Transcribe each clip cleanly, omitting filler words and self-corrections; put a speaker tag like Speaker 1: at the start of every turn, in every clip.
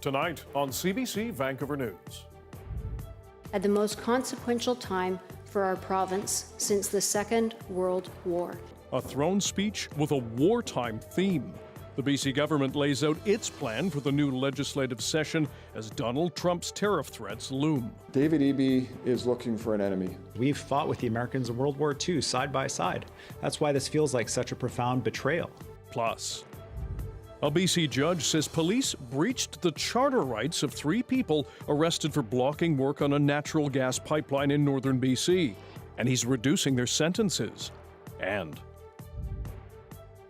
Speaker 1: Tonight on CBC Vancouver News.
Speaker 2: At the most consequential time for our province since the Second World War.
Speaker 1: A throne speech with a wartime theme. The BC government lays out its plan for the new legislative session as Donald Trump's tariff threats loom.
Speaker 3: David Eby is looking for an enemy.
Speaker 4: We've fought with the Americans in World War II side by side. That's why this feels like such a profound betrayal.
Speaker 1: Plus, a BC judge says police breached the charter rights of 3 people arrested for blocking work on a natural gas pipeline in northern BC, and he's reducing their sentences. And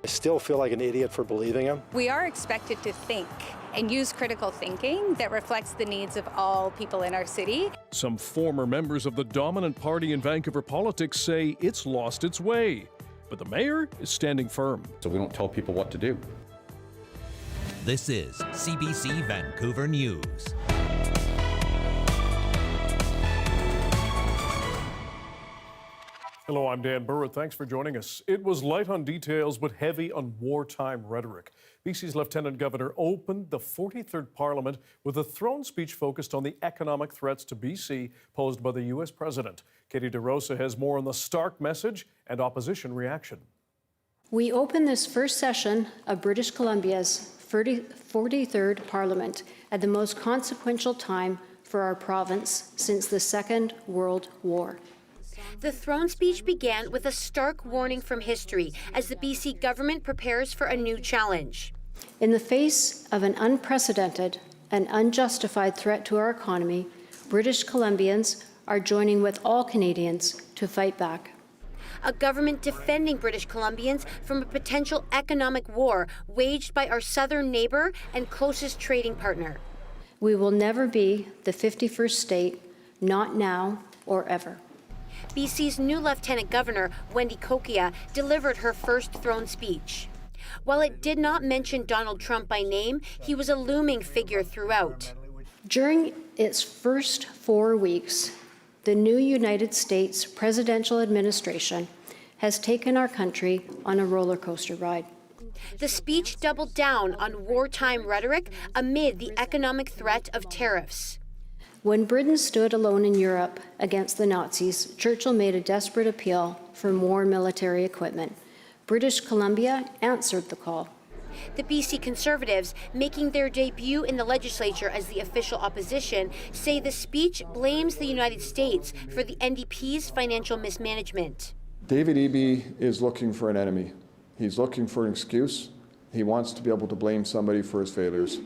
Speaker 5: I still feel like an idiot for believing him.
Speaker 6: We are expected to think and use critical thinking that reflects the needs of all people in our city.
Speaker 1: Some former members of the dominant party in Vancouver politics say it's lost its way, but the mayor is standing firm.
Speaker 7: So we don't tell people what to do.
Speaker 8: This is CBC Vancouver News.
Speaker 1: Hello, I'm Dan Burritt. Thanks for joining us. It was light on details, but heavy on wartime rhetoric. BC's Lieutenant Governor opened the 43rd Parliament with a throne speech focused on the economic threats to BC posed by the U.S. President. Katie DeRosa has more on the stark message and opposition reaction.
Speaker 2: We open this first session of British Columbia's 43rd Parliament at the most consequential time for our province since the Second World War.
Speaker 9: The throne speech began with a stark warning from history as the BC government prepares for a new challenge.
Speaker 2: In the face of an unprecedented and unjustified threat to our economy, British Columbians are joining with all Canadians to fight back.
Speaker 9: A government defending British Columbians from a potential economic war waged by our southern neighbour and closest trading partner.
Speaker 2: We will never be the 51st state, not now or ever.
Speaker 9: BC's new Lieutenant Governor, Wendy Kokia, delivered her first throne speech. While it did not mention Donald Trump by name, he was a looming figure throughout.
Speaker 2: During its first 4 weeks, the new United States presidential administration has taken our country on a roller coaster ride.
Speaker 9: The speech doubled down on wartime rhetoric amid the economic threat of tariffs.
Speaker 2: When Britain stood alone in Europe against the Nazis, Churchill made a desperate appeal for more military equipment. British Columbia answered the call.
Speaker 9: The BC Conservatives, making their debut in the legislature as the official opposition, say the speech blames the United States for the NDP's financial mismanagement.
Speaker 3: David Eby is looking for an enemy. He's looking for an excuse. He wants to be able to blame somebody for his failures.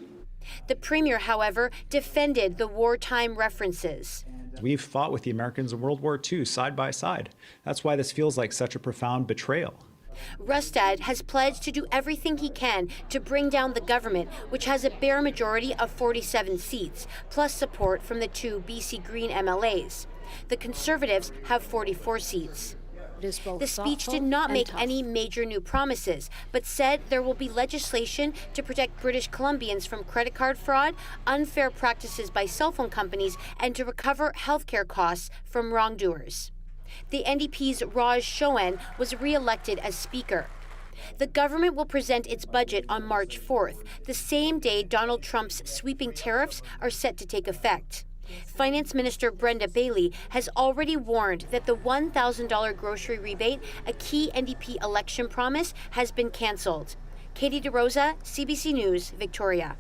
Speaker 9: The Premier, however, defended the wartime references.
Speaker 4: We've fought with the Americans in World War II side by side. That's why this feels like such a profound betrayal.
Speaker 9: Rustad has pledged to do everything he can to bring down the government, which has a bare majority of 47 seats, plus support from the 2 BC Green MLAs. The Conservatives have 44 seats. The speech did not make any major new promises, but said there will be legislation to protect British Columbians from credit card fraud, unfair practices by cell phone companies, and to recover healthcare costs from wrongdoers. The NDP's Raj Shoen was re-elected as Speaker. The government will present its budget on March 4th, the same day Donald Trump's sweeping tariffs are set to take effect. Finance Minister Brenda Bailey has already warned that the $1,000 grocery rebate, a key NDP election promise, has been cancelled. Katie DeRosa, CBC News, Victoria.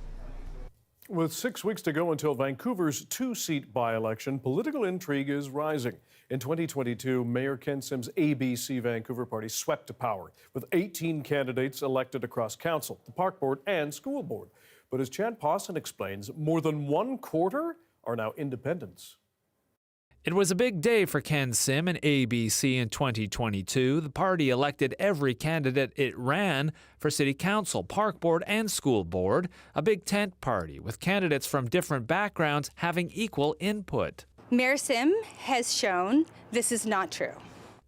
Speaker 1: With 6 weeks to go until Vancouver's 2-seat by-election, political intrigue is rising. In 2022, Mayor Ken Sim's ABC Vancouver party swept to power, with 18 candidates elected across council, the park board, and school board. But as Chad Pawson explains, more than 1/4 are now independents.
Speaker 10: It was a big day for Ken Sim and ABC in 2022. The party elected every candidate it ran for City Council, Park Board, and School Board. A big tent party with candidates from different backgrounds having equal input.
Speaker 6: Mayor Sim has shown this is not true.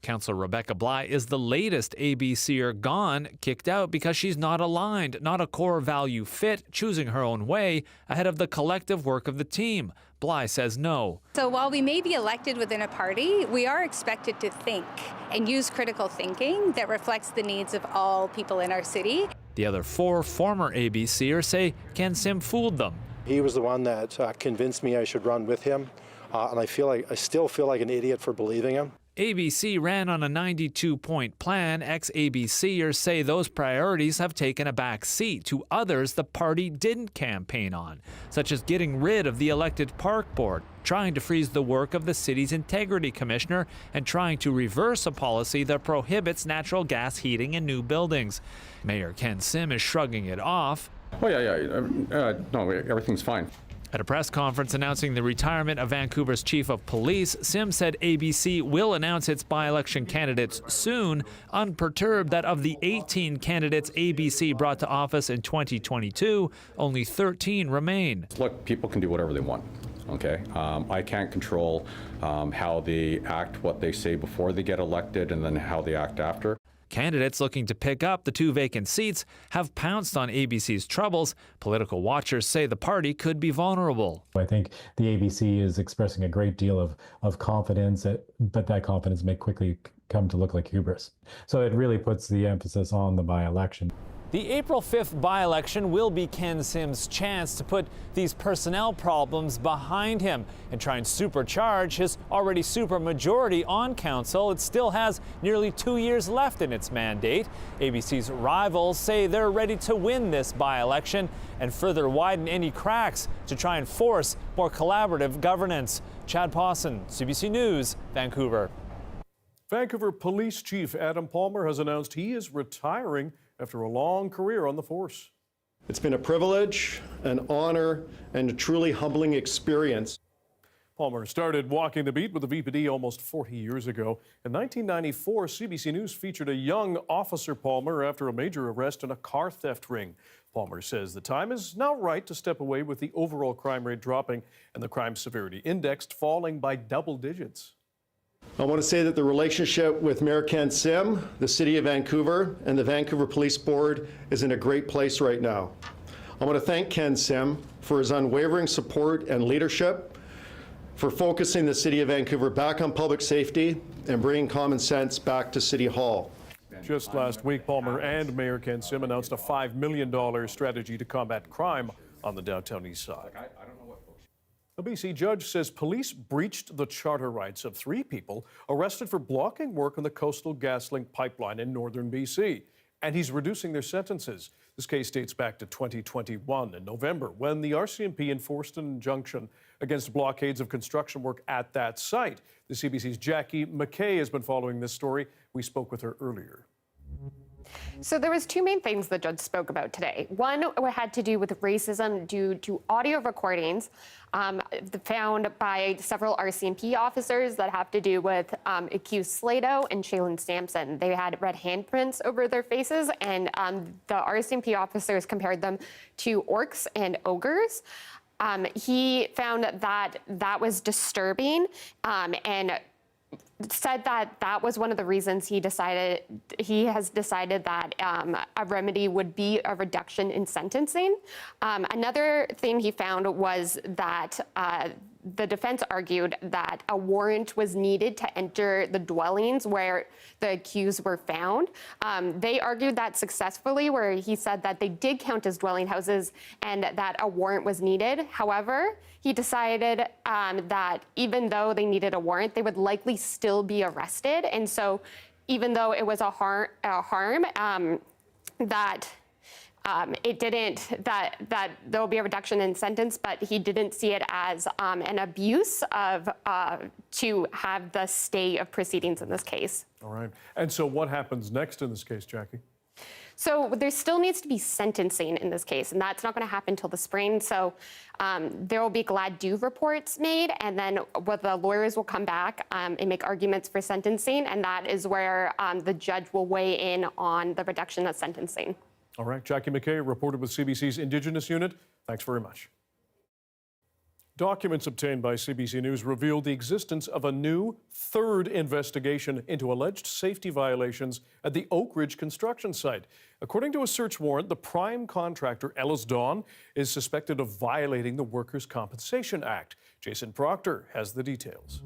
Speaker 10: Councillor Rebecca Bly is the latest ABCer gone, kicked out because she's not aligned, not a core value fit, choosing her own way ahead of the collective work of the team. Bly says no.
Speaker 6: So while we may be elected within a party, we are expected to think and use critical thinking that reflects the needs of all people in our city.
Speaker 10: The other 4 former ABCers say Ken Sim fooled them.
Speaker 5: He was the one that convinced me I should run with him, and I still feel like an idiot for believing him.
Speaker 10: ABC ran on a 92-point plan. Ex-ABCers say those priorities have taken a back seat to others the party didn't campaign on, such as getting rid of the elected park board, trying to freeze the work of the city's integrity commissioner, and trying to reverse a policy that prohibits natural gas heating in new buildings. Mayor Ken Sim is shrugging it off.
Speaker 7: Oh, no, everything's fine.
Speaker 10: At a press conference announcing the retirement of Vancouver's chief of police, Sim said ABC will announce its by-election candidates soon, unperturbed that of the 18 candidates ABC brought to office in 2022, only 13 remain.
Speaker 7: Look, people can do whatever they want, okay? I can't control how they act, what they say before they get elected, and then how they act after.
Speaker 10: Candidates looking to pick up the 2 vacant seats have pounced on ABC's troubles. Political watchers say the party could be vulnerable.
Speaker 11: I think the ABC is expressing a great deal of confidence, but that confidence may quickly come to look like hubris. So it really puts the emphasis on the by-election.
Speaker 10: The April 5th by-election will be Ken Sim's chance to put these personnel problems behind him and try and supercharge his already supermajority on council. It still has nearly 2 years left in its mandate. ABC's rivals say they're ready to win this by-election and further widen any cracks to try and force more collaborative governance. Chad Pawson, CBC News, Vancouver.
Speaker 1: Vancouver Police Chief Adam Palmer has announced he is retiring after a long career on the force.
Speaker 12: It's been a privilege, an honor, and a truly humbling experience.
Speaker 1: Palmer started walking the beat with the VPD almost 40 years ago. In 1994, CBC News featured a young Officer Palmer after a major arrest in a car theft ring. Palmer says the time is now right to step away with the overall crime rate dropping and the crime severity index falling by double digits.
Speaker 12: I want to say that the relationship with Mayor Ken Sim, the City of Vancouver, and the Vancouver Police Board is in a great place right now. I want to thank Ken Sim for his unwavering support and leadership, for focusing the City of Vancouver back on public safety and bringing common sense back to City Hall.
Speaker 1: Just last week, Palmer and Mayor Ken Sim announced a $5 million strategy to combat crime on the downtown east side. A BC judge says police breached the charter rights of 3 people arrested for blocking work on the Coastal GasLink pipeline in northern BC. And he's reducing their sentences. This case dates back to 2021 in November, when the RCMP enforced an injunction against blockades of construction work at that site. The CBC's Jackie McKay has been following this story. We spoke with her earlier.
Speaker 13: So there was 2 main things the judge spoke about today. One had to do with racism due to audio recordings found by several RCMP officers that have to do with accused Slato and Shaylin Sampson. They had red handprints over their faces, and the RCMP officers compared them to orcs and ogres. He found that that was disturbing and said that that was one of the reasons he has decided that a remedy would be a reduction in sentencing. Another thing he found was that the defense argued that a warrant was needed to enter the dwellings where the accused were found. They argued that successfully, where he said that they did count as dwelling houses and that a warrant was needed. However, he decided that even though they needed a warrant, they would likely still be arrested. And so even though it was a harm that that there'll be a reduction in sentence, but he didn't see it as an abuse of to have the stay of proceedings in this case.
Speaker 1: All right. And so what happens next in this case, Jackie?
Speaker 13: So there still needs to be sentencing in this case, and that's not going to happen until the spring. So there will be glad do reports made, and then what the lawyers will come back and make arguments for sentencing, and that is where the judge will weigh in on the reduction of sentencing.
Speaker 1: All right, Jackie McKay reported with CBC's Indigenous Unit. Thanks very much. Documents obtained by CBC News revealed the existence of a new 3rd investigation into alleged safety violations at the Oakridge construction site. According to a search warrant, the prime contractor, Ellis Dawn, is suspected of violating the Workers' Compensation Act. Jason Proctor has the details.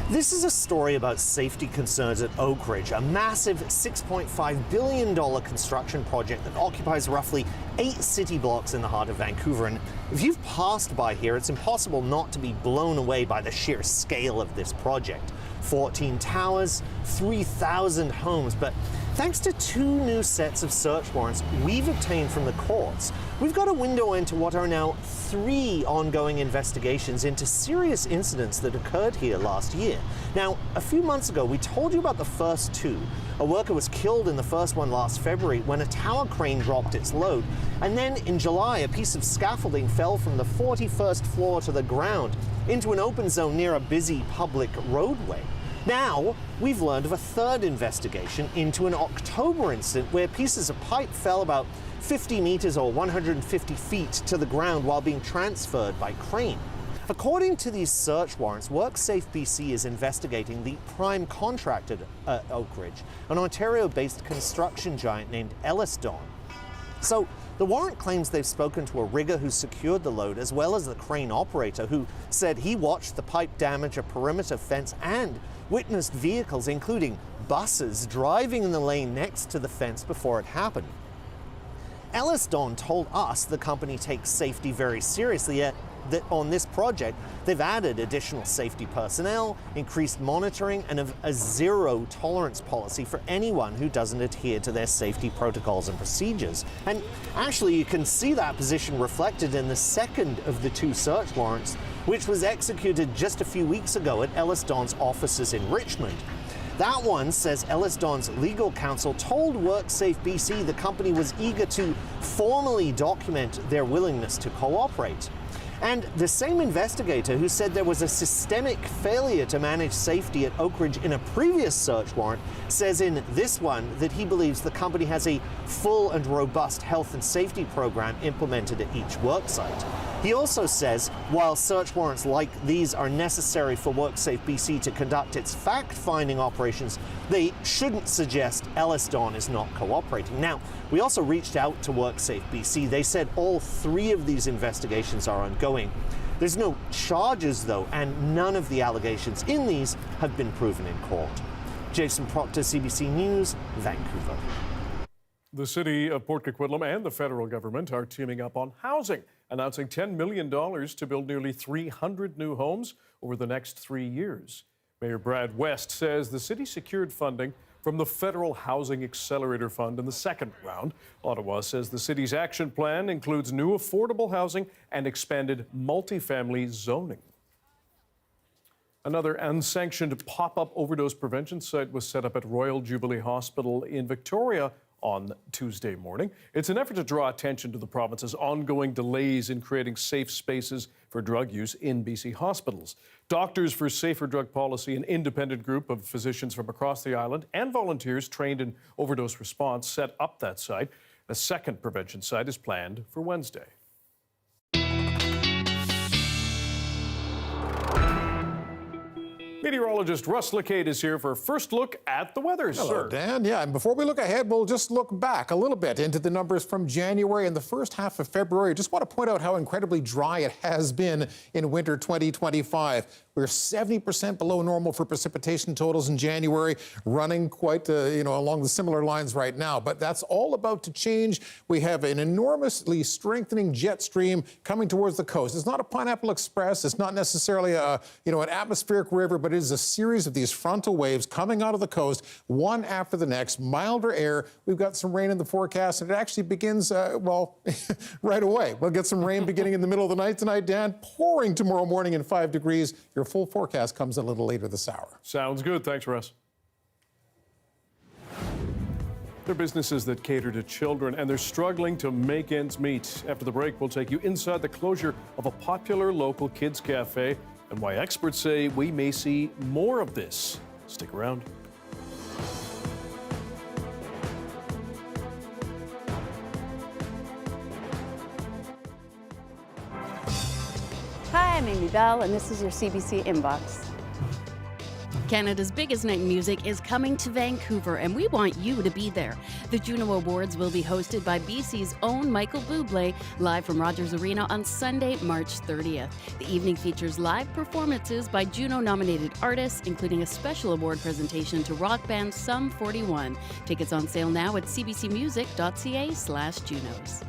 Speaker 14: This is a story about safety concerns at Oakridge, a massive $6.5 billion construction project that occupies roughly 8 city blocks in the heart of Vancouver. And if you've passed by here, it's impossible not to be blown away by the sheer scale of this project. 14 towers, 3,000 homes, but thanks to 2 new sets of search warrants we've obtained from the courts, we've got a window into what are now 3 ongoing investigations into serious incidents that occurred here last year. Now, a few months ago, we told you about the first 2. A worker was killed in the first one last February when a tower crane dropped its load. And then in July, a piece of scaffolding fell from the 41st floor to the ground into an open zone near a busy public roadway. Now, we've learned of a 3rd investigation into an October incident where pieces of pipe fell about 50 meters or 150 feet to the ground while being transferred by crane. According to these search warrants, WorkSafe BC is investigating the prime contractor at Oakridge, an Ontario-based construction giant named Ellisdawn. So, the warrant claims they've spoken to a rigger who secured the load, as well as the crane operator who said he watched the pipe damage a perimeter fence and witnessed vehicles, including buses, driving in the lane next to the fence before it happened. Ellisdawn told us the company takes safety very seriously, yet that on this project, they've added additional safety personnel, increased monitoring, and a zero tolerance policy for anyone who doesn't adhere to their safety protocols and procedures. And actually, you can see that position reflected in the second of the 2 search warrants, which was executed just a few weeks ago at Ellisdawn's offices in Richmond. That one says Ellisdawn's legal counsel told WorkSafe BC the company was eager to formally document their willingness to cooperate. And the same investigator who said there was a systemic failure to manage safety at Oakridge in a previous search warrant says in this one that he believes the company has a full and robust health and safety program implemented at each worksite. He also says while search warrants like these are necessary for WorkSafe BC to conduct its fact-finding operations, they shouldn't suggest Ellisdawn is not cooperating. Now, we also reached out to WorkSafe BC. They said all 3 of these investigations are ongoing. There's no charges, though, and none of the allegations in these have been proven in court. Jason Proctor, CBC News, Vancouver.
Speaker 1: The city of Port Coquitlam and the federal government are teaming up on housing, announcing $10 million to build nearly 300 new homes over the next 3 years. Mayor Brad West says the city secured funding from the Federal Housing Accelerator Fund in the second round. Ottawa says the city's action plan includes new affordable housing and expanded multifamily zoning. Another unsanctioned pop-up overdose prevention site was set up at Royal Jubilee Hospital in Victoria on Tuesday morning. It's an effort to draw attention to the province's ongoing delays in creating safe spaces for drug use in BC hospitals. Doctors for Safer Drug Policy, an independent group of physicians from across the island, and volunteers trained in overdose response set up that site. A second prevention site is planned for Wednesday. Meteorologist Russ Lacade is here for a first look at the weather,
Speaker 15: Hello,
Speaker 1: sir.
Speaker 15: Dan. Yeah, and before we look ahead, we'll just look back a little bit into the numbers from January and the first half of February. Just want to point out how incredibly dry it has been in winter 2025. We're 70% below normal for precipitation totals in January, running quite, along the similar lines right now. But that's all about to change. We have an enormously strengthening jet stream coming towards the coast. It's not a Pineapple Express. It's not necessarily an atmospheric river, but it is a series of these frontal waves coming out of the coast, one after the next, milder air. We've got some rain in the forecast, and it actually begins, right away. We'll get some rain beginning in the middle of the night tonight, Dan, pouring tomorrow morning in 5 degrees. Your full forecast comes a little later this hour.
Speaker 1: Sounds good. Thanks, Russ. They're businesses that cater to children, and they're struggling to make ends meet. After the break, we'll take you inside the closure of a popular local kids cafe and why experts say we may see more of this. Stick around.
Speaker 16: Hi, I'm Amy Bell, and this is your CBC Inbox. Canada's biggest night in music is coming to Vancouver, and we want you to be there. The Juno Awards will be hosted by BC's own Michael Bublé, live from Rogers Arena on Sunday, March 30th. The evening features live performances by Juno-nominated artists, including a special award presentation to rock band Sum 41. Tickets on sale now at cbcmusic.ca/Junos.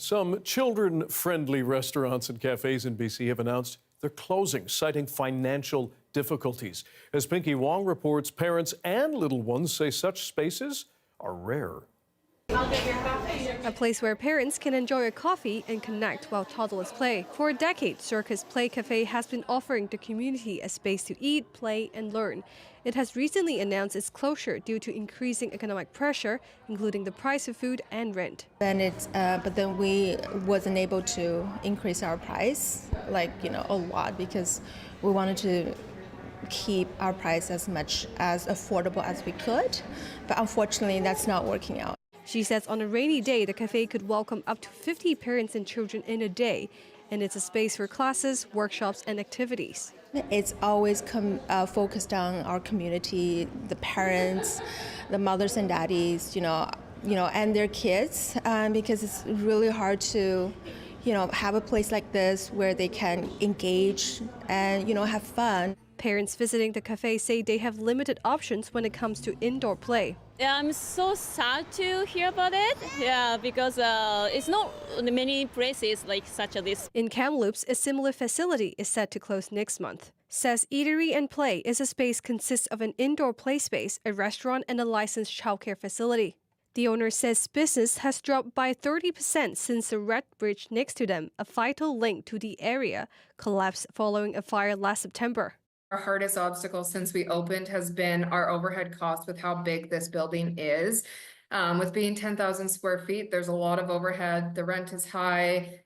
Speaker 1: Some children-friendly restaurants and cafes in BC have announced they're closing, citing financial difficulties. As Pinky Wong reports, parents and little ones say such spaces are rare.
Speaker 17: A place where parents can enjoy a coffee and connect while toddlers play. For a decade, Circus Play Cafe has been offering the community a space to eat, play, and learn. It has recently announced its closure due to increasing economic pressure, including the price of food and rent.
Speaker 18: But then we wasn't able to increase our price, a lot, because we wanted to keep our price as much as affordable as we could. But unfortunately, that's not working out.
Speaker 17: She says on a rainy day, the cafe could welcome up to 50 parents and children in a day, and it's a space for classes, workshops, and activities.
Speaker 18: It's always focused on our community, the parents, the mothers and daddies. and their kids, because it's really hard to, have a place like this where they can engage and, have fun.
Speaker 17: Parents visiting the cafe say they have limited options when it comes to indoor play.
Speaker 19: Yeah, I'm so sad to hear about it. Yeah, because it's not many places like such as this.
Speaker 17: In Kamloops, a similar facility is set to close next month. Says Eatery and Play is a space consists of an indoor play space, a restaurant, and a licensed childcare facility. The owner says business has dropped by 30% since the red bridge next to them, a vital link to the area, collapsed following a fire last September.
Speaker 20: Our hardest obstacle since we opened has been our overhead costs with how big this building is. With being 10,000 square feet, there's a lot of overhead. The rent is high.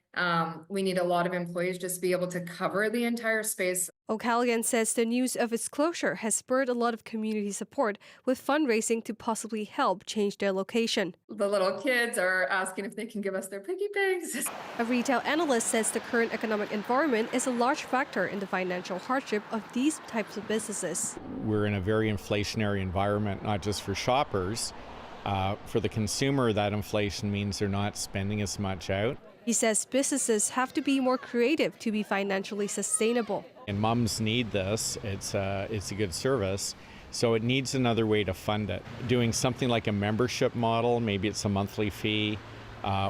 Speaker 20: We need a lot of employees just to be able to cover the entire space.
Speaker 17: O'Callaghan says the news of its closure has spurred a lot of community support, with fundraising to possibly help change their location.
Speaker 20: The little kids are asking if they can give us their piggy banks.
Speaker 17: A retail analyst says the current economic environment is a large factor in the financial hardship of these types of businesses.
Speaker 21: We're in a very inflationary environment, not just for shoppers. For the consumer, that inflation means they're not spending as much out.
Speaker 17: He says businesses have to be more creative to be financially sustainable.
Speaker 21: And mums need this. It's a good service. So it needs another way to fund it. Doing something like a membership model, maybe it's a monthly fee,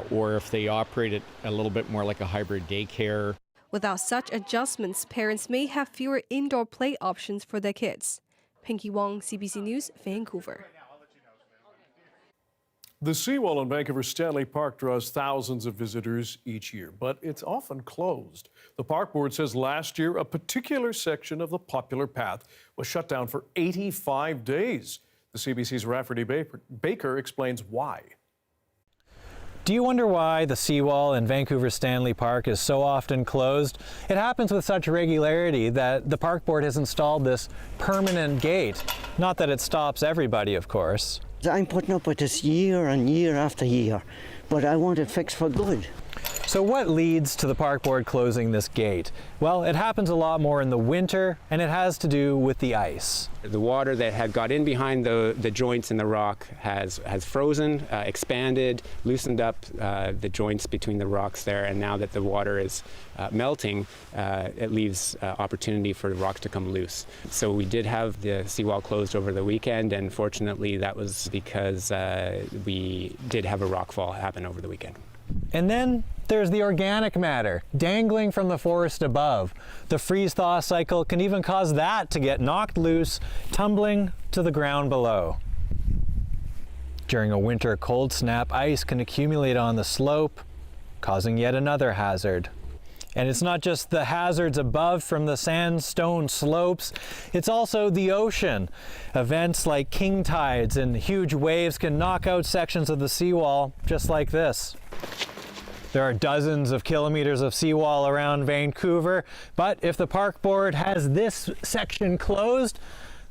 Speaker 21: or if they operate it a little bit more like a hybrid daycare.
Speaker 17: Without such adjustments, parents may have fewer indoor play options for their kids. Pinky Wong, CBC News, Vancouver.
Speaker 1: The seawall in Vancouver's Stanley Park draws thousands of visitors each year, but it's often closed. The park board says last year a particular section of the popular path was shut down for 85 days. The CBC's Rafferty Baker explains why.
Speaker 22: Do you wonder why the seawall in Vancouver's Stanley Park is so often closed? It happens with such regularity that the park board has installed this permanent gate. Not that it stops everybody, of course.
Speaker 23: I'm putting up with this year and year after year, but I want it fixed for good.
Speaker 22: So what leads to the park board closing this gate? Well, it happens a lot more in the winter, and it has to do with the ice.
Speaker 24: The water that had got in behind the joints in the rock has frozen, expanded, loosened up the joints between the rocks there, and now that the water is melting, it leaves opportunity for the rocks to come loose. So we did have the seawall closed over the weekend, and fortunately that was because we did have a rockfall happen over the weekend.
Speaker 22: And then there's the organic matter dangling from the forest above. The freeze-thaw cycle can even cause that to get knocked loose, tumbling to the ground below. During a winter cold snap, ice can accumulate on the slope, causing yet another hazard. And it's not just the hazards above from the sandstone slopes, it's also the ocean. Events like king tides and huge waves can knock out sections of the seawall just like this. There are dozens of kilometers of seawall around Vancouver, but if the park board has this section closed,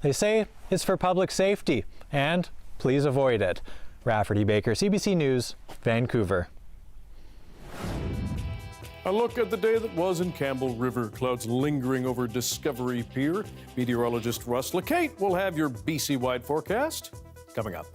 Speaker 22: they say it's for public safety, and please avoid it. Rafferty Baker, CBC News, Vancouver.
Speaker 1: A look at the day that was in Campbell River. Clouds lingering over Discovery Pier. Meteorologist Russ Lacate will have your BC-wide forecast coming up.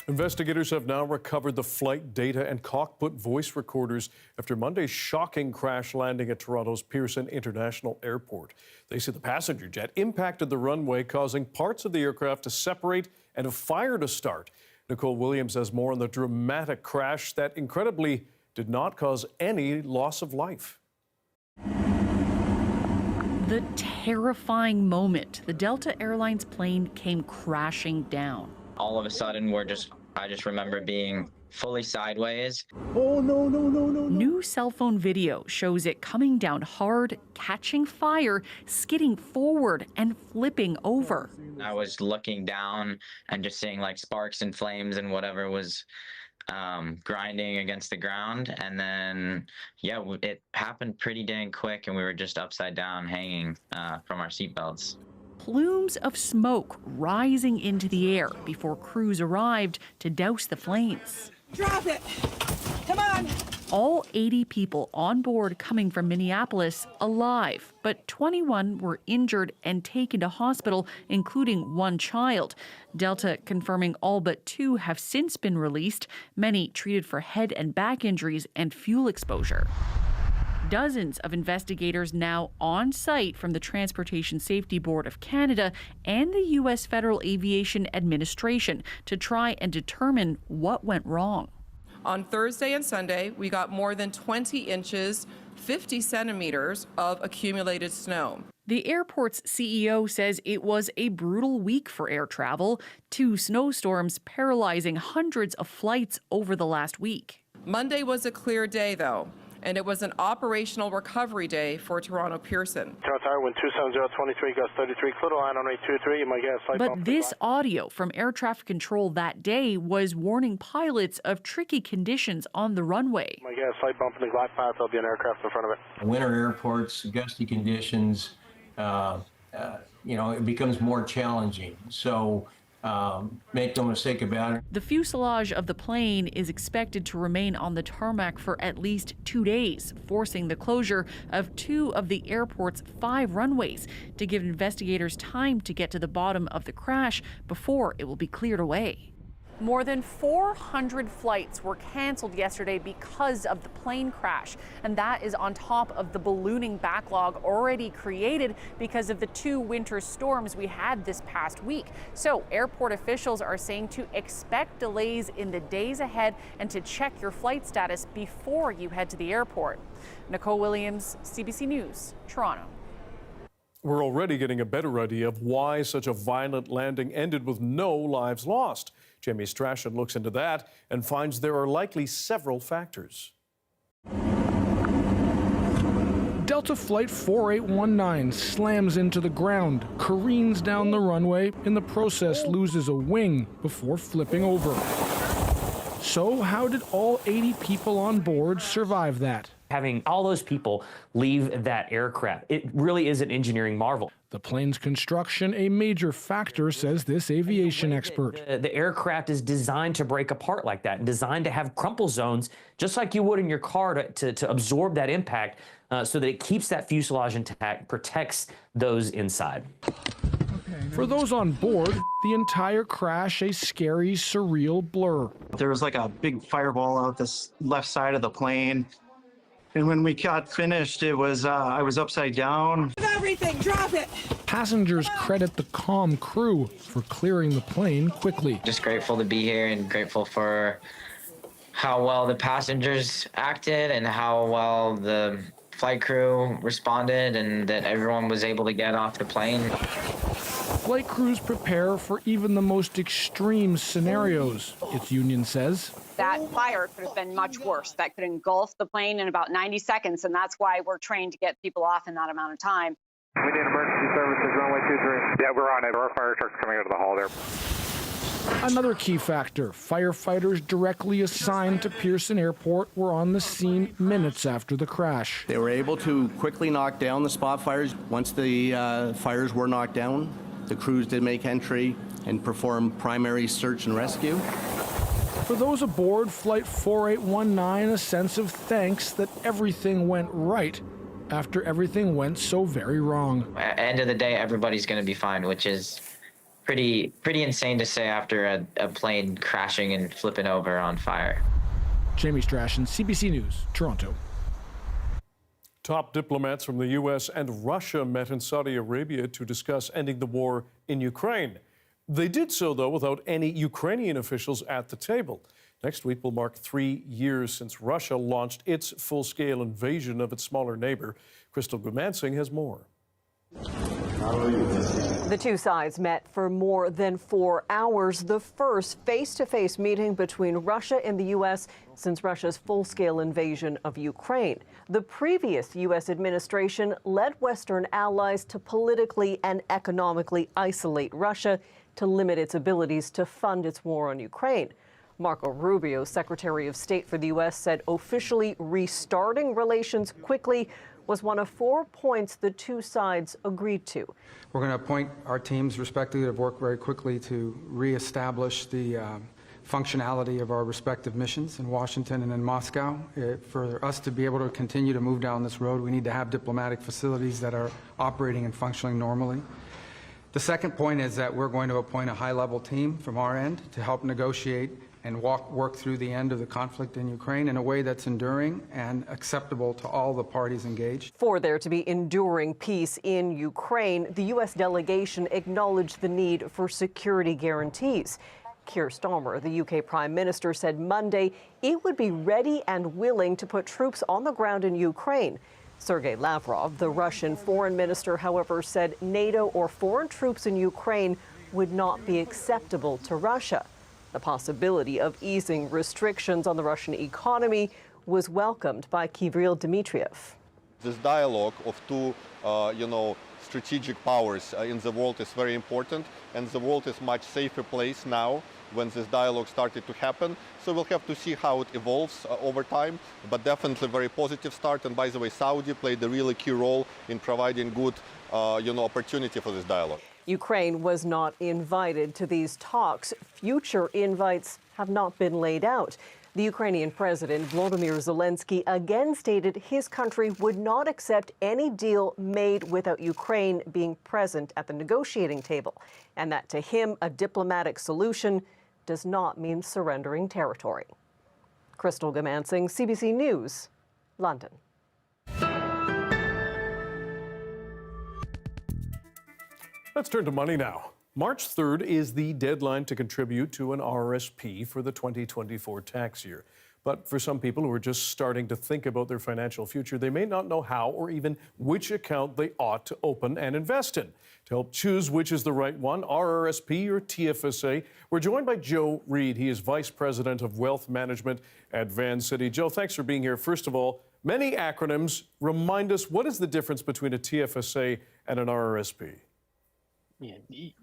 Speaker 1: Investigators have now recovered the flight data and cockpit voice recorders after Monday's shocking crash landing at Toronto's Pearson International Airport. They say the passenger jet impacted the runway, causing parts of the aircraft to separate and a fire to start. Nicole Williams has more on the dramatic crash that incredibly did not cause any loss of life.
Speaker 2: The terrifying moment. The Delta Airlines plane came crashing down.
Speaker 3: All of a sudden, I just remember being fully sideways.
Speaker 2: Oh, no. New cell phone video shows it coming down hard, catching fire, skidding forward, and flipping over.
Speaker 3: I was looking down and just seeing like sparks and flames and whatever was grinding against the ground. And then, yeah, it happened pretty dang quick, and we were just upside down hanging from our seatbelts.
Speaker 2: Plumes of smoke rising into the air before crews arrived to douse the flames.
Speaker 4: Drop it! Come on!
Speaker 2: All 80 people on board coming from Minneapolis alive, but 21 were injured and taken to hospital, including one child. Delta confirming all but 2 have since been released, many treated for head and back injuries and fuel exposure. Dozens of investigators now on site from the Transportation Safety Board of Canada and the U.S. Federal Aviation Administration to try and determine what went wrong.
Speaker 4: On Thursday and Sunday, we got more than 20 inches, 50 centimeters of accumulated snow.
Speaker 2: The airport's CEO says it was a brutal week for air travel, 2 snowstorms paralyzing hundreds of flights over the last week.
Speaker 4: Monday was a clear day, though, and it was an operational recovery day for Toronto Pearson.
Speaker 5: Toronto Tower, wind 270, 23, gust 33, clear to line on 823, my gas light
Speaker 2: But
Speaker 5: bump.
Speaker 2: this audio from air traffic control that day was warning pilots of tricky conditions on the runway.
Speaker 5: My gas light bump in the glide path, there'll be an aircraft in front of it.
Speaker 8: Winter airports, gusty conditions, it becomes more challenging. So make no mistake about it.
Speaker 2: The fuselage of the plane is expected to remain on the tarmac for at least 2 days, forcing the closure of 2 of the airport's 5 runways to give investigators time to get to the bottom of the crash before it will be cleared away. More than 400 flights were canceled yesterday because of the plane crash, and that is on top of the ballooning backlog already created because of the 2 winter storms we had this past week. So airport officials are saying to expect delays in the days ahead and to check your flight status before you head to the airport. Nicole Williams, CBC News, Toronto.
Speaker 1: We're already getting a better idea of why such a violent landing ended with no lives lost. Jamie Strachan looks into that and finds there are likely several factors.
Speaker 25: Delta Flight 4819 slams into the ground, careens down the runway, in the process loses a wing before flipping over. So how did all 80 people on board survive that?
Speaker 26: Having all those people leave that aircraft, it really is an engineering marvel.
Speaker 25: The plane's construction, a major factor, says this aviation expert.
Speaker 26: The aircraft is designed to break apart like that, and designed to have crumple zones, just like you would in your car to absorb that impact, so that it keeps that fuselage intact, protects those inside.
Speaker 25: For those on board, the entire crash a scary, surreal blur.
Speaker 27: There was like a big fireball out this left side of the plane. And when we got finished, it was I was upside down.
Speaker 4: Everything, drop it!
Speaker 25: Passengers credit the calm crew for clearing the plane quickly.
Speaker 3: Just grateful to be here and grateful for how well the passengers acted and how well the flight crew responded, and that everyone was able to get off the plane.
Speaker 25: Flight crews prepare for even the most extreme scenarios, its union says.
Speaker 28: That fire could have been much worse. That could engulf the plane in about 90 seconds, and that's why we're trained to get people off in that amount of time.
Speaker 5: We need emergency services, runway 23. Yeah, we're on it. Our fire truck's coming out of the hall there.
Speaker 25: Another key factor, firefighters directly assigned to Pearson Airport were on the scene minutes after the crash.
Speaker 29: They were able to quickly knock down the spot fires. Once the fires were knocked down, the crews did make entry and perform primary search and rescue.
Speaker 25: For those aboard Flight 4819, a sense of thanks that everything went right after everything went so very wrong.
Speaker 3: At the end of the day, everybody's going to be fine, which is pretty insane to say after a plane crashing and flipping over on fire.
Speaker 25: Jamie Strachan, CBC News, Toronto.
Speaker 1: Top diplomats from the U.S. and Russia met in Saudi Arabia to discuss ending the war in Ukraine. They did so, though, without any Ukrainian officials at the table. Next week will mark 3 years since Russia launched its full-scale invasion of its smaller neighbor. Crystal Gumansing has more.
Speaker 6: The two sides met for more than 4 hours, the first face-to-face meeting between Russia and the U.S. since Russia's full-scale invasion of Ukraine. The previous U.S. administration led Western allies to politically and economically isolate Russia to limit its abilities to fund its war on Ukraine. Marco Rubio, Secretary of State for the U.S., said officially restarting relations quickly was one of 4 points the two sides agreed to.
Speaker 7: We're going to appoint our teams respectively to work very quickly to reestablish the functionality of our respective missions in Washington and in Moscow. For us to be able to continue to move down this road, we need to have diplomatic facilities that are operating and functioning normally. The second point is that we're going to appoint a high-level team from our end to help negotiate and work through the end of the conflict in Ukraine in a way that's enduring and acceptable to all the parties engaged.
Speaker 6: For there to be enduring peace in Ukraine, the U.S. delegation acknowledged the need for security guarantees. Keir Starmer, the UK Prime Minister, said Monday it would be ready and willing to put troops on the ground in Ukraine. Sergei Lavrov, the Russian foreign minister, however, said NATO or foreign troops in Ukraine would not be acceptable to Russia. The possibility of easing restrictions on the Russian economy was welcomed by Kirill Dmitriev.
Speaker 9: This dialogue of two, strategic powers in the world is very important, and the world is a much safer place now when this dialogue started to happen. So we'll have to see how it evolves over time, but definitely a very positive start. And by the way, Saudi played a really key role in providing good, opportunity for this dialogue.
Speaker 6: Ukraine was not invited to these talks. Future invites have not been laid out. The Ukrainian President Volodymyr Zelensky again stated his country would not accept any deal made without Ukraine being present at the negotiating table, and that to him a diplomatic solution does not mean surrendering territory. Crystal Gumansing, CBC News, London.
Speaker 1: Let's turn to money now. March 3rd is the deadline to contribute to an RRSP for the 2024 tax year. But for some people who are just starting to think about their financial future, they may not know how or even which account they ought to open and invest in. To help choose which is the right one, RRSP or TFSA, we're joined by Joe Reed. He is Vice President of Wealth Management at Van City. Joe, thanks for being here. First of all, many acronyms. Remind us, what is the difference between a TFSA and an RRSP?
Speaker 10: Yeah,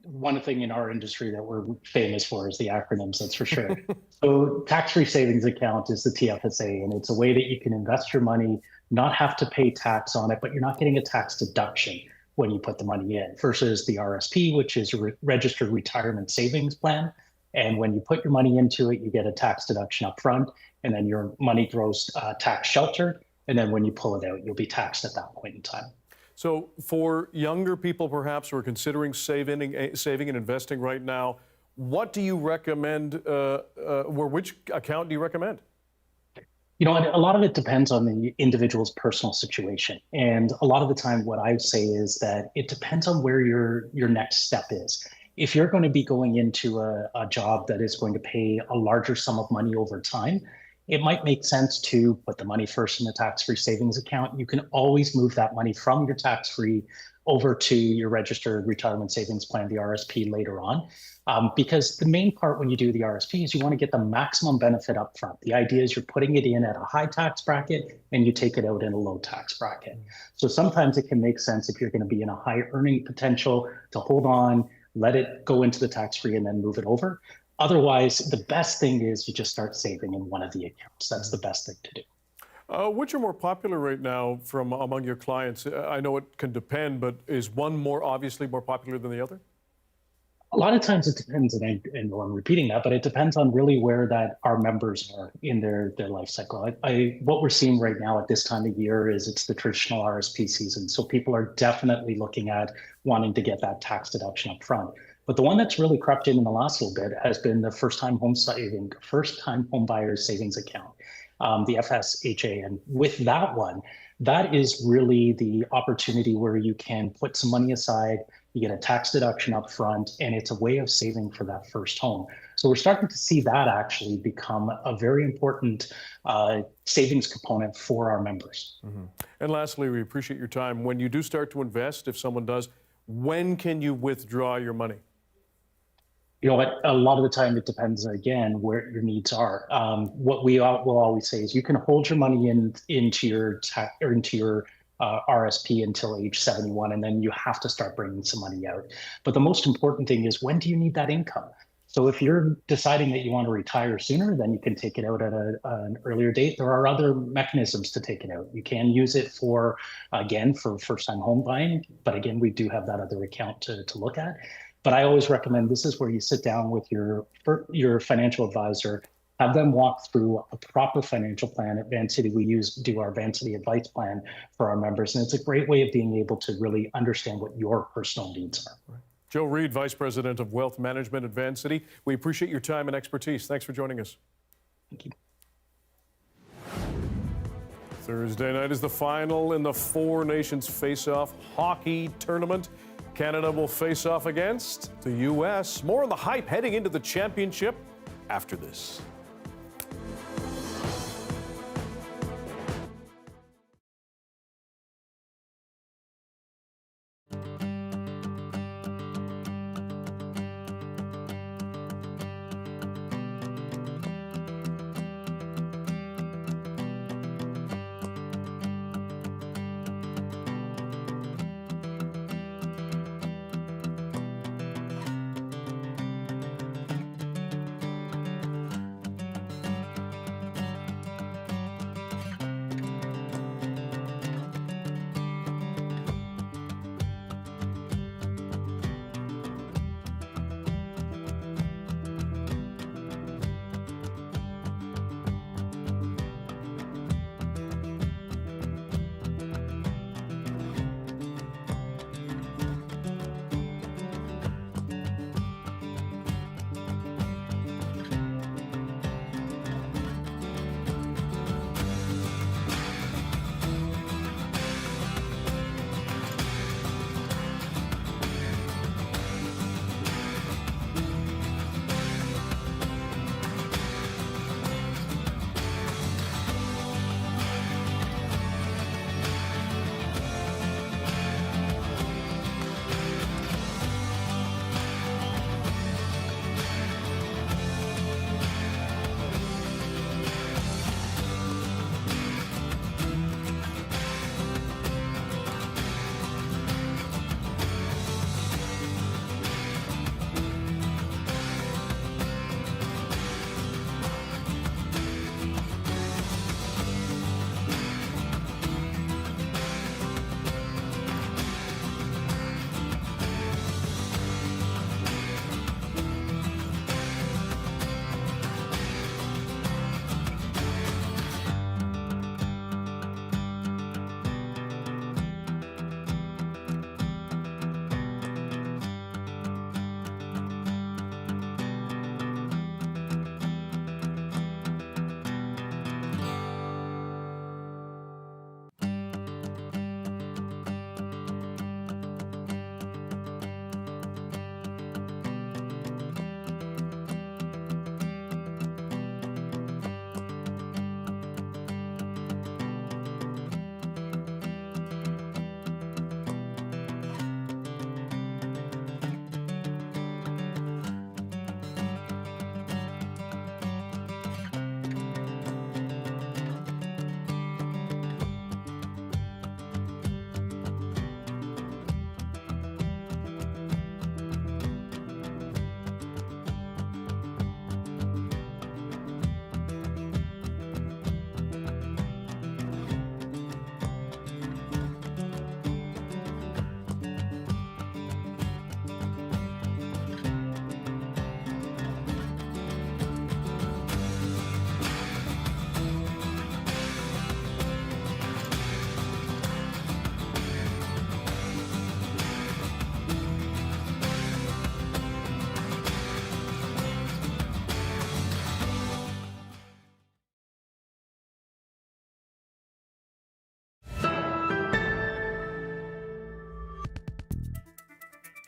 Speaker 10: one thing in our industry that we're famous for is the acronyms, that's for sure. So tax-free savings account is the TFSA, and it's a way that you can invest your money, not have to pay tax on it, but you're not getting a tax deduction when you put the money in, versus the RSP, which is a registered retirement savings plan. And when you put your money into it, you get a tax deduction up front, and then your money grows tax sheltered. And then when you pull it out, you'll be taxed at that point in time.
Speaker 1: So for younger people, perhaps, who are considering saving and investing right now, what do you recommend, or which account do you recommend?
Speaker 10: You know, a lot of it depends on the individual's personal situation. And a lot of the time, what I say is that it depends on where your next step is. If you're going to be going into a job that is going to pay a larger sum of money over time, it might make sense to put the money first in a tax-free savings account. You can always move that money from your tax-free over to your registered retirement savings plan, the RSP, later on. Because the main part when you do the RSP is you want to get the maximum benefit up front. The idea is you're putting it in at a high tax bracket and you take it out in a low tax bracket. So sometimes it can make sense if you're going to be in a high earning potential to hold on, let it go into the tax-free and then move it over. Otherwise, the best thing is you just start saving in one of the accounts. That's the best thing to do.
Speaker 1: Which are more popular right now from among your clients? I know it can depend, but is one obviously more popular than the other?
Speaker 10: A lot of times it depends, and I'm repeating that, but it depends on really where that our members are in their life cycle. What we're seeing right now at this time of year is it's the traditional RSP season. So people are definitely looking at wanting to get that tax deduction up front. But the one that's really crept in the last little bit has been the first-time home buyers savings account, the FSHA. And with that one, that is really the opportunity where you can put some money aside, you get a tax deduction up front, and it's a way of saving for that first home. So we're starting to see that actually become a very important savings component for our members.
Speaker 1: Mm-hmm. And lastly, we appreciate your time. When you do start to invest, if someone does, when can you withdraw your money?
Speaker 10: You know what, a lot of the time it depends, again, where your needs are. What we will always say is you can hold your money into your RSP until age 71, and then you have to start bringing some money out. But the most important thing is, when do you need that income? So if you're deciding that you want to retire sooner, then you can take it out at an earlier date. There are other mechanisms to take it out. You can use it for first-time home buying, but again, we do have that other account to look at. But I always recommend this is where you sit down with your financial advisor, have them walk through a proper financial plan. At Vancity, we do our Vancity Advice Plan for our members, and it's a great way of being able to really understand what your personal needs are.
Speaker 1: Right. Joe Reed, Vice President of Wealth Management at Vancity. We appreciate your time and expertise. Thanks for joining us.
Speaker 10: Thank you.
Speaker 1: Thursday night is the final in the Four Nations Face-Off hockey tournament. Canada will face off against the U.S. More on the hype heading into the championship after this.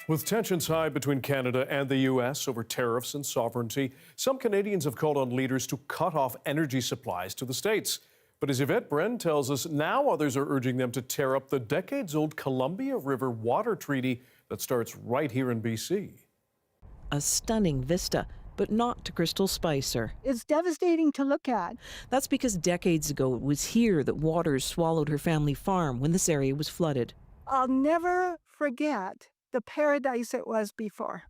Speaker 1: With tensions high between Canada and the U.S. over tariffs and sovereignty, some Canadians have called on leaders to cut off energy supplies to the States. But as Yvette Bren tells us, now others are urging them to tear up the decades-old Columbia River Water Treaty that starts right here in BC.
Speaker 11: A stunning vista, but not to Crystal Spicer.
Speaker 12: It's devastating to look at.
Speaker 11: That's because decades ago it was here that waters swallowed her family farm when this area was flooded.
Speaker 12: I'll never forget the paradise it was before.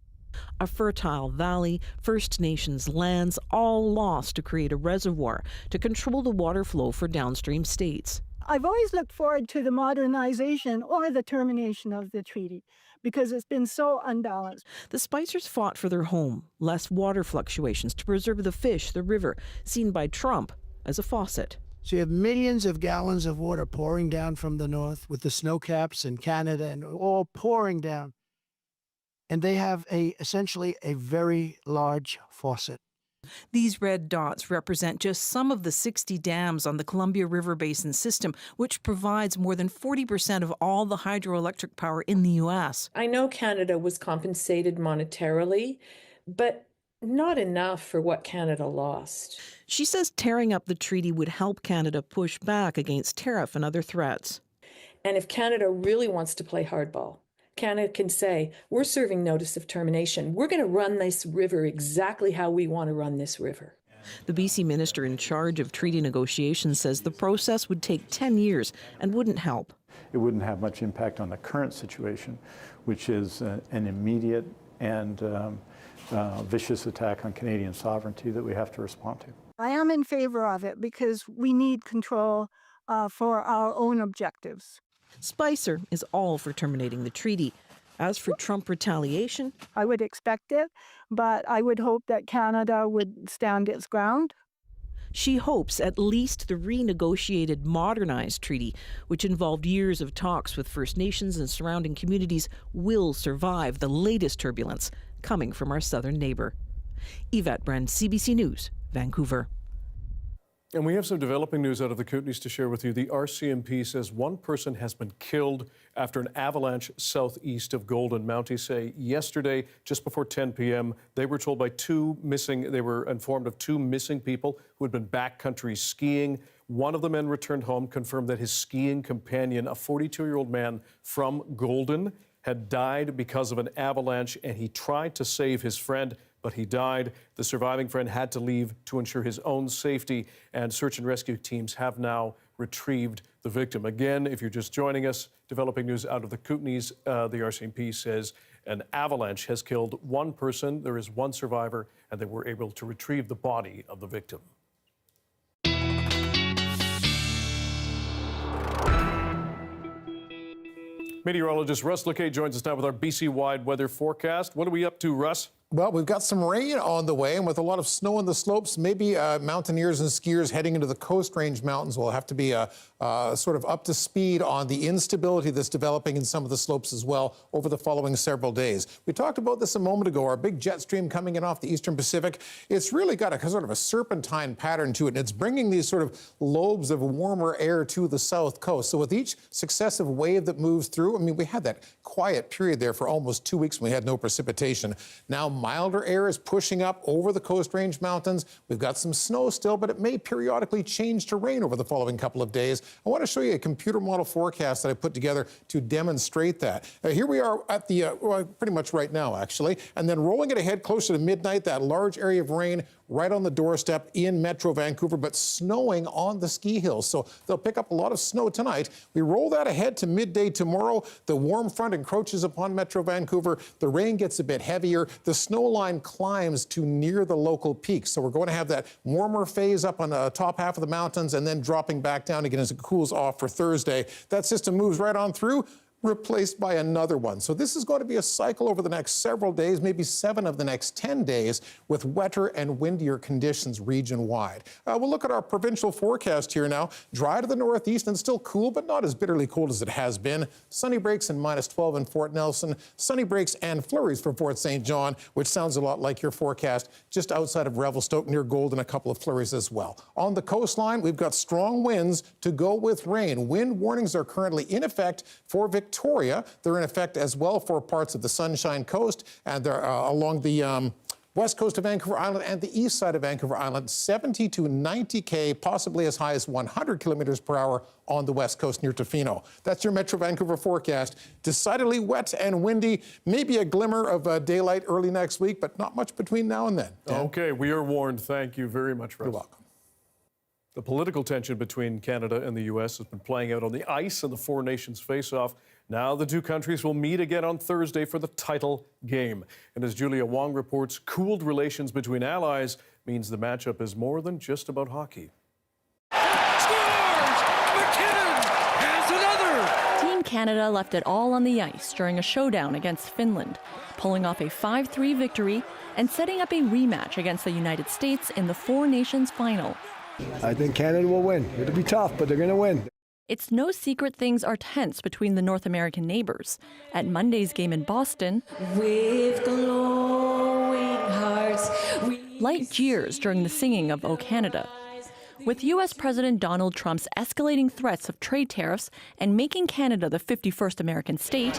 Speaker 11: A fertile valley, First Nations lands, all lost to create a reservoir to control the water flow for downstream states.
Speaker 12: I've always looked forward to the modernization or the termination of the treaty because it's been so unbalanced.
Speaker 11: The Spicers fought for their home, less water fluctuations to preserve the fish, the river, seen by Trump as a faucet.
Speaker 13: So you have millions of gallons of water pouring down from the north with the snow caps in Canada and all pouring down. And they have essentially a very large faucet.
Speaker 11: These red dots represent just some of the 60 dams on the Columbia River Basin system, which provides more than 40% of all the hydroelectric power in the U.S.
Speaker 14: I know Canada was compensated monetarily, but not enough for what Canada lost.
Speaker 11: She says tearing up the treaty would help Canada push back against tariff and other threats.
Speaker 14: And if Canada really wants to play hardball, Canada can say, we're serving notice of termination. We're going to run this river exactly how we want to run this river.
Speaker 11: The BC minister in charge of treaty negotiations says the process would take 10 years and wouldn't help.
Speaker 15: It wouldn't have much impact on the current situation, which is an immediate and vicious attack on Canadian sovereignty that we have to respond to.
Speaker 12: I am in favor of it because we need control for our own objectives.
Speaker 11: Spicer is all for terminating the treaty. As for Trump retaliation,
Speaker 12: I would expect it, but I would hope that Canada would stand its ground.
Speaker 11: She hopes at least the renegotiated, modernized treaty, which involved years of talks with First Nations and surrounding communities, will survive the latest turbulence coming from our southern neighbor. Yvette Bren, CBC News, Vancouver.
Speaker 1: And we have some developing news out of the Kootenays to share with you. The RCMP says one person has been killed after an avalanche southeast of Golden. Mounties say yesterday, just before 10 p.m., they were informed of two missing people who had been backcountry skiing. One of the men returned home, confirmed that his skiing companion, a 42-year-old man from Golden, had died because of an avalanche, and he tried to save his friend, but he died. The surviving friend had to leave to ensure his own safety, and search and rescue teams have now retrieved the victim. Again, if you're just joining us, developing news out of the Kootenays, the RCMP says an avalanche has killed one person. There is one survivor, and they were able to retrieve the body of the victim. Meteorologist Russ Lequet joins us now with our BC-wide weather forecast. What are we up to, Russ?
Speaker 16: Well, we've got some rain on the way, and with a lot of snow on the slopes, maybe mountaineers and skiers heading into the Coast Range Mountains will have to be sort of up to speed on the instability that's developing in some of the slopes as well over the following several days. We talked about this a moment ago, our big jet stream coming in off the eastern Pacific. It's really got a sort of a serpentine pattern to it, and it's bringing these sort of lobes of warmer air to the south coast. So with each successive wave that moves through, I mean, we had that quiet period there for almost 2 weeks when we had no precipitation. Now milder air is pushing up over the Coast Range Mountains. We've got some snow still, but it may periodically change to rain over the following couple of days. I want to show you a computer model forecast that I put together to demonstrate that. Here we are at the, pretty much right now, actually, and then rolling it ahead closer to midnight, that large area of rain right on the doorstep in Metro Vancouver, but snowing on the ski hills. So they'll pick up a lot of snow tonight. We roll that ahead to midday tomorrow. The warm front encroaches upon Metro Vancouver. The rain gets a bit heavier. The snow line climbs to near the local peaks. So we're going to have that warmer phase up on the top half of the mountains and then dropping back down again as it cools off for Thursday. That system moves right on through, replaced by another one. So this is going to be a cycle over the next several days, maybe 7 of the next 10 days, with wetter and windier conditions region-wide. We'll look at our provincial forecast here now. Dry to the northeast and still cool, but not as bitterly cold as it has been. Sunny breaks and -12 in Fort Nelson. Sunny breaks and flurries for Fort St. John, which sounds a lot like your forecast just outside of Revelstoke near Golden, a couple of flurries as well. On the coastline, we've got strong winds to go with rain. Wind warnings are currently in effect for Victoria Victoria. They're in effect as well for parts of the Sunshine Coast, and they're along the west coast of Vancouver Island and the east side of Vancouver Island, 70 to 90 k, possibly as high as 100 kilometers per hour on the west coast near Tofino. That's your Metro Vancouver forecast. Decidedly wet and windy. Maybe a glimmer of daylight early next week, but not much between now and then. Dan?
Speaker 1: Okay, we are warned. Thank you very much, Russ.
Speaker 16: You're welcome.
Speaker 1: The political tension between Canada and the U.S. has been playing out on the ice in the four nations face-off. Now the two countries will meet again on Thursday for the title game. And as Julia Wong reports, cooled relations between allies means the matchup is more than just about hockey.
Speaker 2: Team Canada left it all on the ice during a showdown against Finland, pulling off a 5-3 victory and setting up a rematch against the United States in the Four Nations final.
Speaker 8: I think Canada will win. It'll be tough, but they're going to win.
Speaker 2: It's no secret things are tense between the North American neighbors. At Monday's game in Boston, with glowing hearts, light jeers during the singing of O Canada. With U.S. President Donald Trump's escalating threats of trade tariffs and making Canada the 51st American state,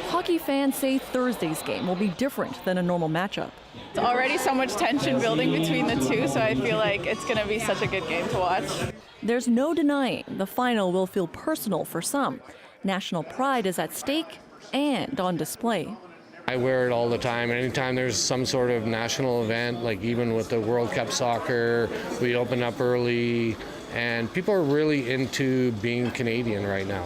Speaker 2: hockey fans say Thursday's game will be different than a normal matchup.
Speaker 17: There's already so much tension building between the two, so I feel like it's going to be such a good game to watch.
Speaker 2: There's no denying the final will feel personal for some. National pride is at stake and on display.
Speaker 18: I wear it all the time. Anytime there's some sort of national event, like even with the World Cup soccer, we open up early, and people are really into being Canadian right now.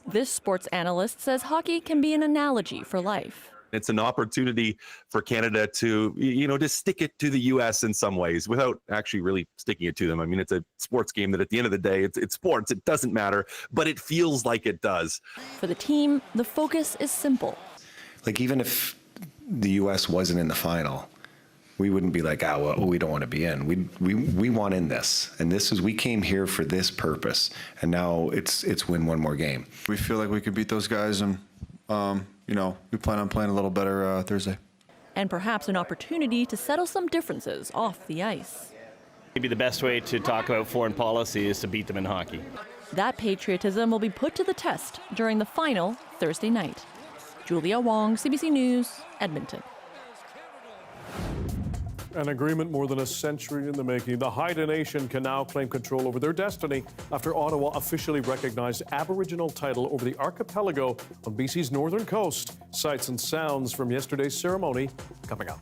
Speaker 2: This sports analyst says hockey can be an analogy for life.
Speaker 19: It's an opportunity for Canada to, to stick it to the U.S. in some ways without actually really sticking it to them. I mean, it's a sports game that at the end of the day, it's sports. It doesn't matter, but it feels like it does.
Speaker 2: For the team, the focus is simple.
Speaker 20: Like, even if the U.S. wasn't in the final, we wouldn't be like, we don't want to be in. We want in this. And we came here for this purpose. And now it's win one more game.
Speaker 21: We feel like we could beat those guys, and we plan on playing a little better Thursday.
Speaker 2: And perhaps an opportunity to settle some differences off the ice.
Speaker 22: Maybe the best way to talk about foreign policy is to beat them in hockey.
Speaker 2: That patriotism will be put to the test during the final Thursday night. Julia Wong, CBC News, Edmonton.
Speaker 1: An agreement more than a century in the making. The Haida Nation can now claim control over their destiny after Ottawa officially recognized Aboriginal title over the archipelago on BC's northern coast. Sights and sounds from yesterday's ceremony coming up.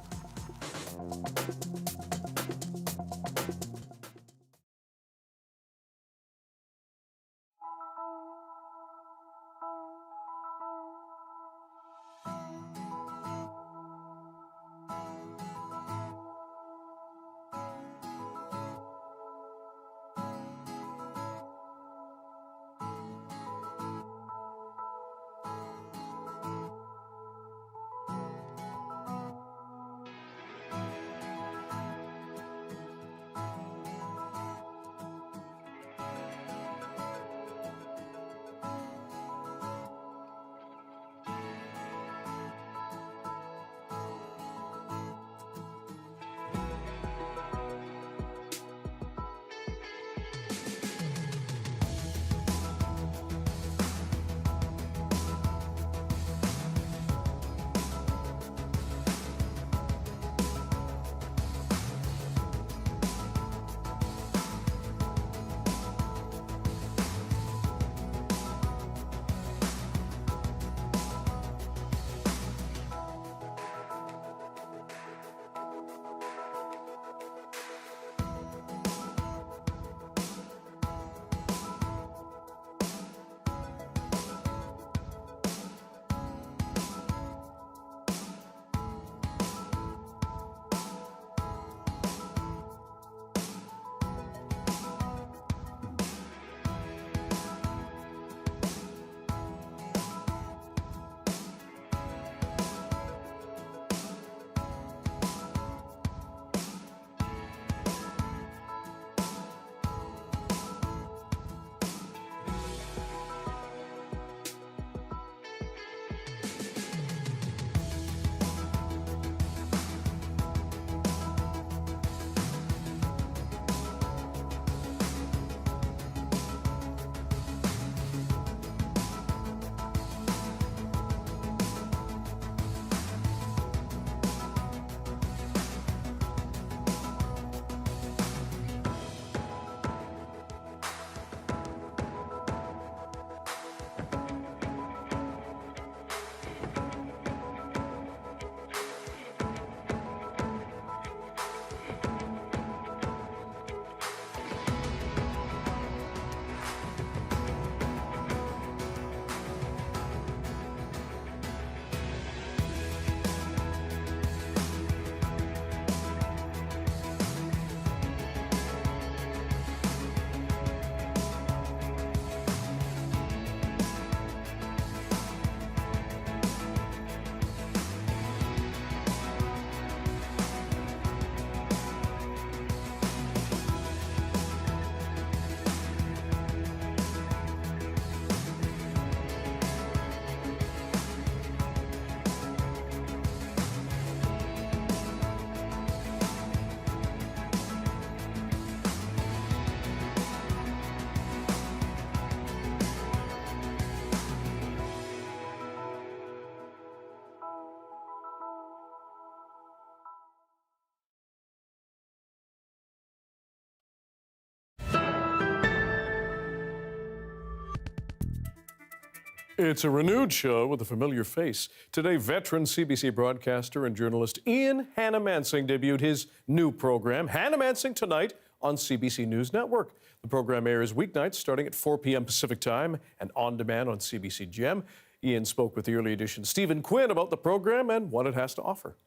Speaker 1: It's a renewed show with a familiar face. Today, veteran CBC broadcaster and journalist Ian Hannah-Mansing debuted his new program, Hannah-Mansing Tonight, on CBC News Network. The program airs weeknights starting at 4 p.m. Pacific Time and on demand on CBC Gem. Ian spoke with the early edition Stephen Quinn about the program and what it has to offer.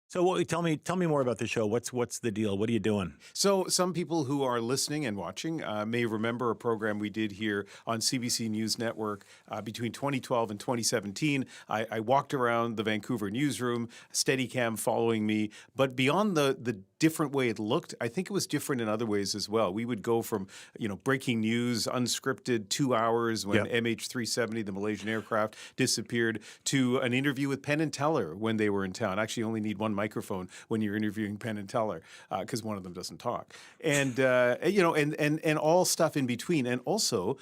Speaker 3: So tell me more about the show. What's the deal? What are you doing?
Speaker 4: So some people who are listening and watching may remember a program we did here on CBC News Network between 2012 and 2017. I walked around the Vancouver newsroom, Steadicam following me, but beyond the different way it looked, I think it was different in other ways as well. We would go from, breaking news, unscripted, 2 hours when MH370, the Malaysian aircraft, disappeared, to an interview with Penn and Teller when they were in town. Actually, you only need one microphone when you're interviewing Penn and Teller because one of them doesn't talk. And, and all stuff in between. And also,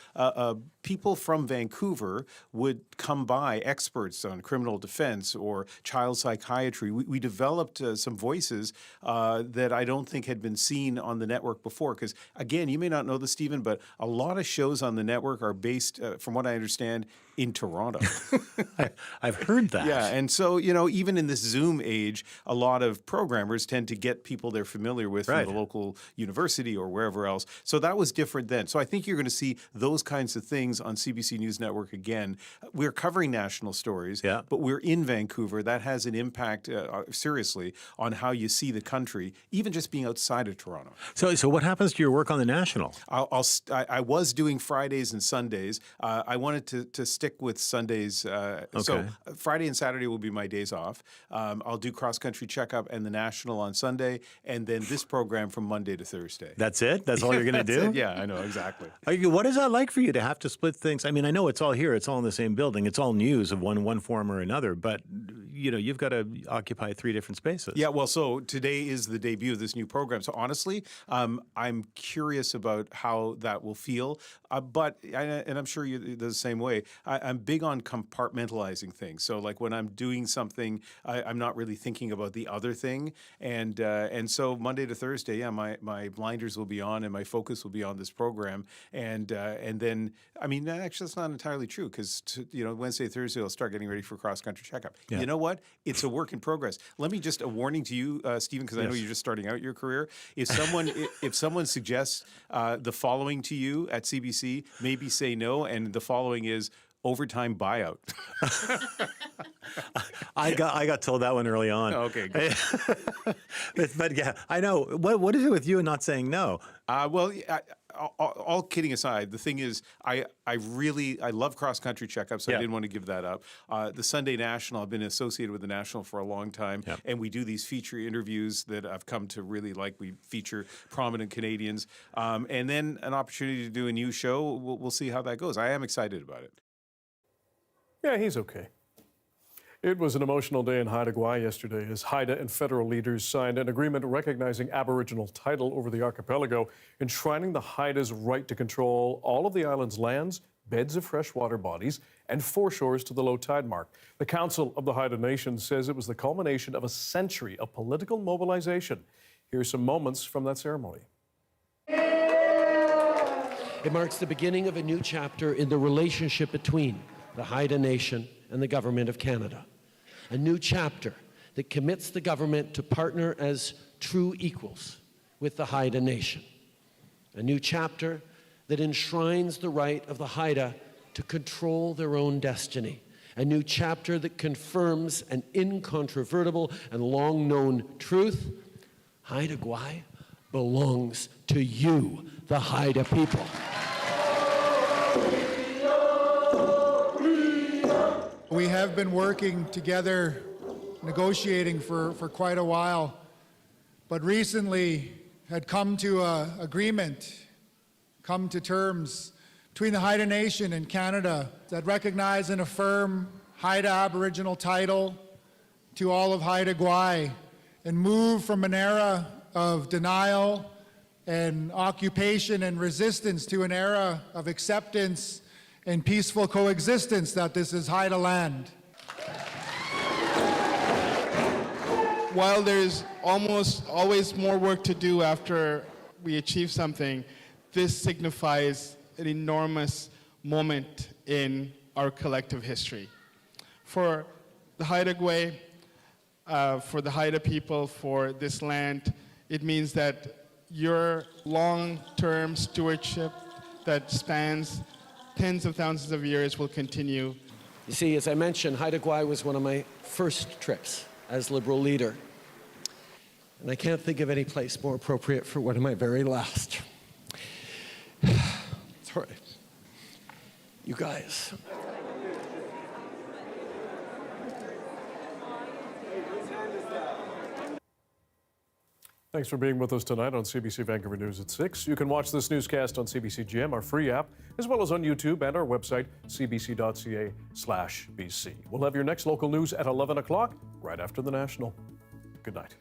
Speaker 4: people from Vancouver would come by, experts on criminal defense or child psychiatry. We developed some voices that I don't think had been seen on the network before. Because, again, you may not know this, Stephen, but a lot of shows on the network are based, from what I understand, in Toronto.
Speaker 3: I've heard that.
Speaker 4: Yeah, and so, even in this Zoom age, a lot of programmers tend to get people they're familiar with from the local university or wherever else. So that was different then. So I think you're going to see those kinds of things on CBC News Network again. We're covering national stories, but we're in Vancouver. That has an impact, seriously, on how you see the country, even just being outside of Toronto.
Speaker 3: So what happens to your work on the National?
Speaker 4: I was doing Fridays and Sundays. I wanted to stick with Sundays. So Friday and Saturday will be my days off. I'll do Cross Country Checkup and the National on Sunday, and then this program from Monday to Thursday.
Speaker 3: That's it? That's all you're going to do?
Speaker 4: Yeah, I know, exactly.
Speaker 3: What is that like for you to have to split things? I mean, I know it's all here. It's all in the same building. It's all news of one form or another, but you've got to occupy 3 different spaces.
Speaker 4: Yeah, well, so today is the debut of this new program. So honestly, I'm curious about how that will feel. And I'm sure you're the same way. I'm big on compartmentalizing things. So like when I'm doing something, I'm not really thinking about the other thing. And so Monday to Thursday, my blinders will be on and my focus will be on this program. And then, I mean, actually, that's not entirely true because, Wednesday, Thursday, I'll start getting ready for Cross Country Checkup. Yeah. You know what? It's a work in progress. Let me just, a warning to you, Stephen, because I know you're just starting out your career. If someone suggests the following to you at CBC, maybe say no, and the following is overtime buyout.
Speaker 3: I got told that one early on.
Speaker 4: Oh, okay, good.
Speaker 3: But yeah, I know. What is it with you and not saying no?
Speaker 4: All kidding aside, the thing is, I love cross country checkups. So I didn't want to give that up. The Sunday National, I've been associated with the National for a long time, and we do these feature interviews that I've come to really like. We feature prominent Canadians, and then an opportunity to do a new show. We'll see how that goes. I am excited about it.
Speaker 1: Yeah, he's okay. It was an emotional day in Haida yesterday as Haida and federal leaders signed an agreement recognizing Aboriginal title over the archipelago, enshrining the Haida's right to control all of the island's lands, beds of freshwater bodies, and foreshores to the low tide mark. The Council of the Haida Nation says it was the culmination of a century of political mobilization. Here's some moments from that ceremony.
Speaker 5: It marks the beginning of a new chapter in the relationship between the Haida Nation and the Government of Canada. A new chapter that commits the government to partner as true equals with the Haida Nation. A new chapter that enshrines the right of the Haida to control their own destiny. A new chapter that confirms an incontrovertible and long-known truth. Haida Gwaii belongs to you, the Haida people.
Speaker 23: We have been working together, negotiating for quite a while, but recently had come to an agreement, come to terms between the Haida Nation and Canada that recognize and affirm Haida Aboriginal title to all of Haida Gwaii and move from an era of denial and occupation and resistance to an era of acceptance and peaceful coexistence that this is Haida land.
Speaker 24: While there's almost always more work to do after we achieve something, this signifies an enormous moment in our collective history. For the Haida Gwe, for the Haida people, for this land, it means that your long-term stewardship that spans tens of thousands of years will continue.
Speaker 5: You see, as I mentioned, Haida Gwe was one of my first trips as Liberal leader. And I can't think of any place more appropriate for one of my very last. It's all right. You guys.
Speaker 1: Thanks for being with us tonight on CBC Vancouver News at 6. You can watch this newscast on CBC Gem, our free app, as well as on YouTube and our website, cbc.ca/BC. We'll have your next local news at 11 o'clock, right after the National. Good night.